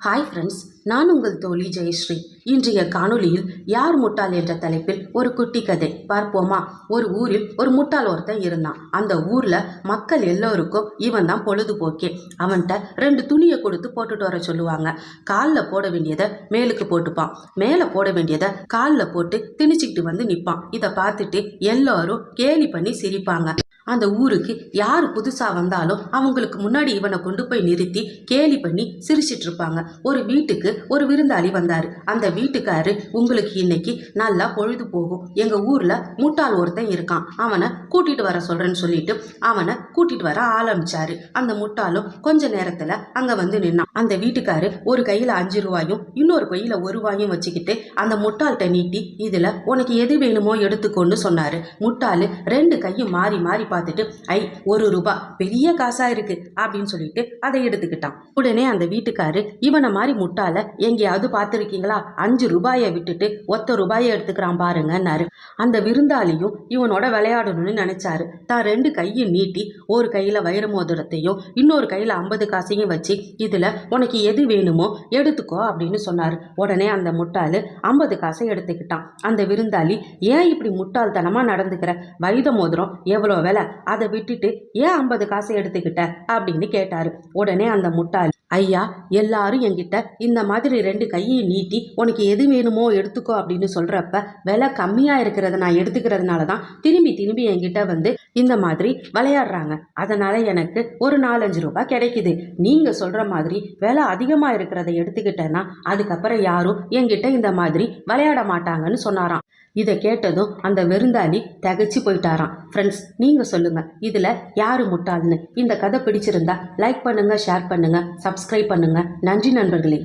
Hi friends, நான் உங்கள் தோழி ஜெயஸ்ரீ. இன்றைய காணொளியில் யார் முட்டாள் என்ற தலைப்பில் ஒரு குட்டி கதை பார்ப்போமா? ஒரு ஊரில் ஒரு முட்டாள் ஒருத்தன் இருந்தான். அந்த ஊர்ல மக்கள் எல்லோருக்கும் இவன் தான் பொழுதுபோக்கே. அவன்கிட்ட 2 துணியை கொடுத்து போட்டுட்டு வர சொல்லுவாங்க. காலில் போட வேண்டியதை மேலுக்கு போட்டுப்பான், மேலே போட வேண்டியதை காலில் போட்டு திணிச்சுக்கிட்டு வந்து நிற்பான். இதை பார்த்துட்டு எல்லாரும் கேலி பண்ணி சிரிப்பாங்க. அந்த ஊருக்கு யார் புதுசாக வந்தாலும் அவங்களுக்கு முன்னாடி இவனை கொண்டு போய் நிறுத்தி கேலி பண்ணி சிரிச்சிட்டு இருப்பாங்க. ஒரு வீட்டுக்கு ஒரு விருந்தாளி வந்தார். அந்த வீட்டுக்காரு, உங்களுக்கு இன்னைக்கு நல்லா பொழுது போகும், எங்கள் ஊரில் முட்டாள் ஒருத்தன் இருக்கான், அவனை கூட்டிகிட்டு வர சொல்கிறேன்னு சொல்லிட்டு அவனை கூட்டிகிட்டு வர ஆரம்பிச்சாரு. அந்த முட்டாளும் கொஞ்ச நேரத்தில் அங்கே வந்து நின்னான். அந்த வீட்டுக்காரு ஒரு கையில் 5 ரூபாயும் இன்னொரு கையில் 1 ரூபாயும் வச்சுக்கிட்டு அந்த முட்டாள்கிட்ட நீட்டி, இதில் உனக்கு எது வேணுமோ எடுத்துக்கோன்னு சொன்னார். முட்டாள் 2 கையும் மாறி மாறி பார்த்துட்டு, 1 ரூபா பெரிய காசா இருக்கு அப்படின்னு சொல்லிட்டு அதை எடுத்துக்கிட்டான். உடனே அந்த வீட்டுக்காரு, இவனை மாதிரி முட்டாள எங்கேயாவது பார்த்துருக்கீங்களா? 5 ரூபாயை விட்டுட்டு 1 ரூபாயை எடுத்துக்கிறான் பாருங்கன்னாரு. அந்த விருந்தாளியும் இவனோட விளையாடணும்னு நினைச்சாரு. தான் 2 கையும் நீட்டி ஒரு கையில வைர மோதிரத்தையும் இன்னொரு கையில 50 காசையும் வச்சு, இதுல உனக்கு எது வேணுமோ எடுத்துக்கோ அப்படின்னு சொன்னாரு. உடனே அந்த முட்டாளு 50 காசை எடுத்துக்கிட்டான். அந்த விருந்தாளி, ஏன் இப்படி முட்டாள்தனமா நடந்துக்கிற? வைர மோதிரம் எவ்வளோ விலை, அதை விட்டுட்டு ஏன் 50 காசை எடுத்துக்கிட்ட அப்படின்னு கேட்டாரு. உடனே அந்த முட்டாள், ஐயா, எல்லாரும் என்கிட்ட இந்த மாதிரி 2 கையை நீட்டி உனக்கு எது வேணுமோ எடுத்துக்கோ அப்படின்னு சொல்றப்ப விலை கம்மியா இருக்கிறத நான் எடுத்துக்கிறதுனால தான் திரும்பி திரும்பி என்கிட்ட வந்து இந்த மாதிரி விளையாடுறாங்க. அதனால எனக்கு ஒரு 4-5 ரூபாய் கிடைக்குது. நீங்க சொல்ற மாதிரி விலை அதிகமா இருக்கிறத எடுத்துக்கிட்டேன்னா அதுக்கப்புறம் யாரும் என்கிட்ட இந்த மாதிரி விளையாட மாட்டாங்கன்னு சொன்னாராம். இதை கேட்டதும் அந்த விருந்தாளி திகைச்சு போயிட்டாராம். ஃப்ரெண்ட்ஸ், நீங்கள் சொல்லுங்கள், இதில் யார் முட்டாள்னு? இந்த கதை பிடிச்சிருந்தா லைக் பண்ணுங்கள், ஷேர் பண்ணுங்கள், சப்ஸ்கிரைப் பண்ணுங்கள். நன்றி நண்பர்களே.